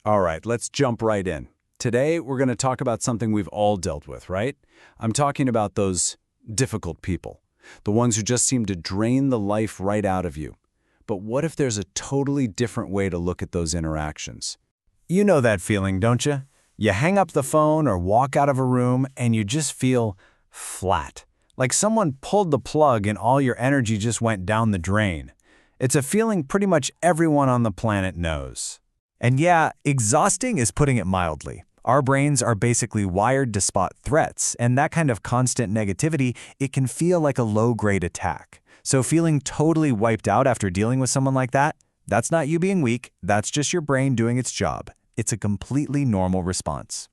All right, let's jump right in. Today, we're going to talk about something we've all dealt with, right? I'm talking about those difficult people, the ones who just seem to drain the life right out of you. But what if there's a totally different way to look at those interactions? You know that feeling, don't you? You hang up the phone or walk out of a room and you just feel flat, like someone pulled the plug and all your energy just went down the drain. It's a feeling pretty much everyone on the planet knows. And yeah, exhausting is putting it mildly. Our brains are basically wired to spot threats, and that kind of constant negativity, it can feel like a low-grade attack. So feeling totally wiped out after dealing with someone like that, that's not you being weak, that's just your brain doing its job. It's a completely normal response.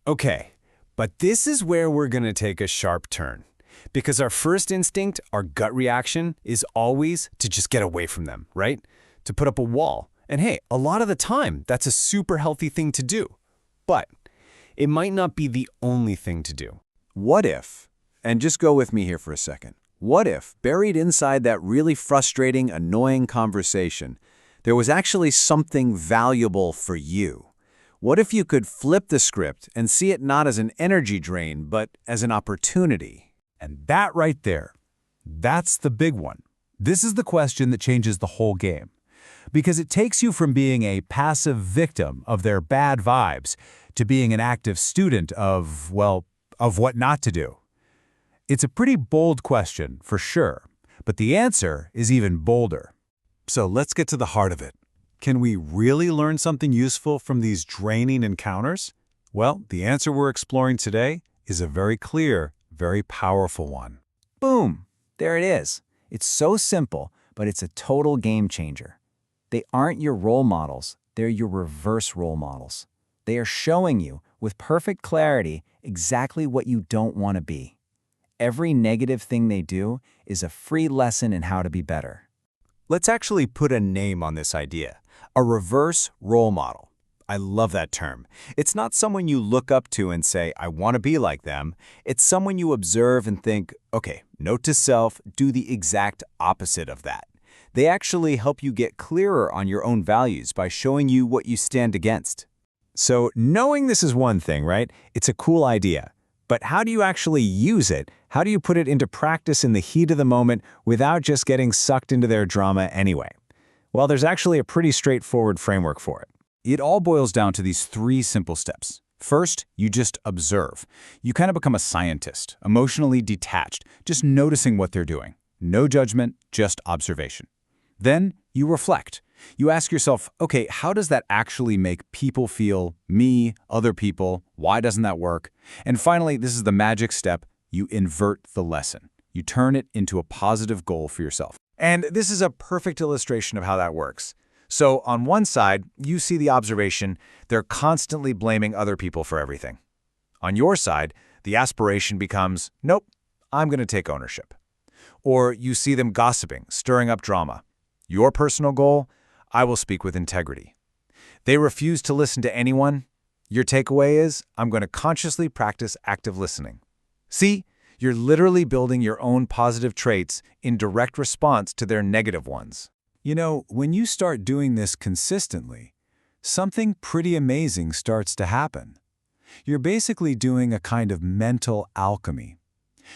Okay, but this is where we're going to take a sharp turn. Because our first instinct, our gut reaction, is always to just get away from them, right? To put up a wall. And hey, a lot of the time, that's a super healthy thing to do. But it might not be the only thing to do. What if, and just go with me here for a second, what if, buried inside that really frustrating, annoying conversation, there was actually something valuable for you? What if you could flip the script and see it not as an energy drain, but as an opportunity? And that right there, that's the big one. This is the question that changes the whole game. Because it takes you from being a passive victim of their bad vibes to being an active student of, well, of what not to do. It's a pretty bold question, for sure, but the answer is even bolder. So let's get to the heart of it. Can we really learn something useful from these draining encounters? Well, the answer we're exploring today is a very clear, very powerful one. Boom! There it is. It's so simple, but it's a total game changer. They aren't your role models, they're your reverse role models. They are showing you, with perfect clarity, exactly what you don't want to be. Every negative thing they do is a free lesson in how to be better. Let's actually put a name on this idea. A reverse role model. I love that term. It's not someone you look up to and say, I want to be like them. It's someone you observe and think, okay, note to self, do the exact opposite of that. They actually help you get clearer on your own values by showing you what you stand against. So knowing this is one thing, right? It's a cool idea. But how do you actually use it? How do you put it into practice in the heat of the moment without just getting sucked into their drama anyway? Well, there's actually a pretty straightforward framework for it. It all boils down to these 3 simple steps. First, you just observe. You kind of become a scientist, emotionally detached, just noticing what they're doing. No judgment, just observation. Then you reflect. You ask yourself, okay, how does that actually make people feel, me, other people? Why doesn't that work? And finally, this is the magic step, you invert the lesson. You turn it into a positive goal for yourself. And this is a perfect illustration of how that works. So on one side, you see the observation, they're constantly blaming other people for everything. On your side, the aspiration becomes, nope, I'm going to take ownership. Or you see them gossiping, stirring up drama. Your personal goal? I will speak with integrity. They refuse to listen to anyone. Your takeaway is, I'm going to consciously practice active listening. See, you're literally building your own positive traits in direct response to their negative ones. You know, when you start doing this consistently, something pretty amazing starts to happen. You're basically doing a kind of mental alchemy.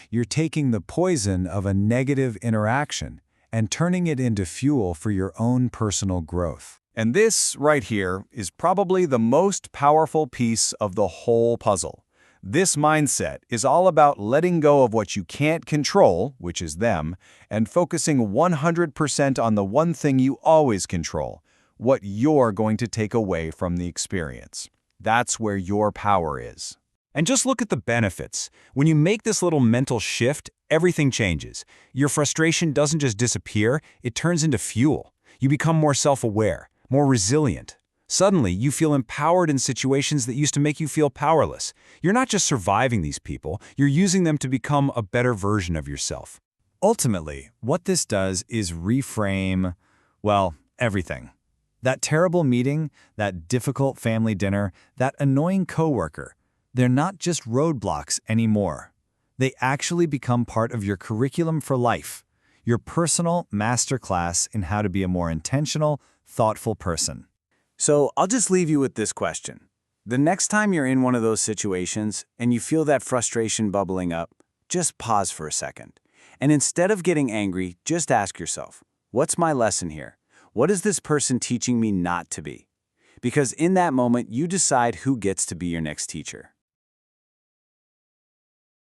You're taking the poison of a negative interaction and turning it into fuel for your own personal growth. And this, right here, is probably the most powerful piece of the whole puzzle. This mindset is all about letting go of what you can't control, which is them, and focusing 100% on the one thing you always control, what you're going to take away from the experience. That's where your power is. And just look at the benefits. When you make this little mental shift, everything changes. Your frustration doesn't just disappear, it turns into fuel. You become more self-aware, more resilient. Suddenly, you feel empowered in situations that used to make you feel powerless. You're not just surviving these people, you're using them to become a better version of yourself. Ultimately, what this does is reframe, well, everything. That terrible meeting, that difficult family dinner, that annoying coworker, they're not just roadblocks anymore. They actually become part of your curriculum for life, your personal masterclass in how to be a more intentional, thoughtful person. So I'll just leave you with this question. The next time you're in one of those situations and you feel that frustration bubbling up, just pause for a second. And instead of getting angry, just ask yourself, what's my lesson here? What is this person teaching me not to be? Because in that moment, you decide who gets to be your next teacher.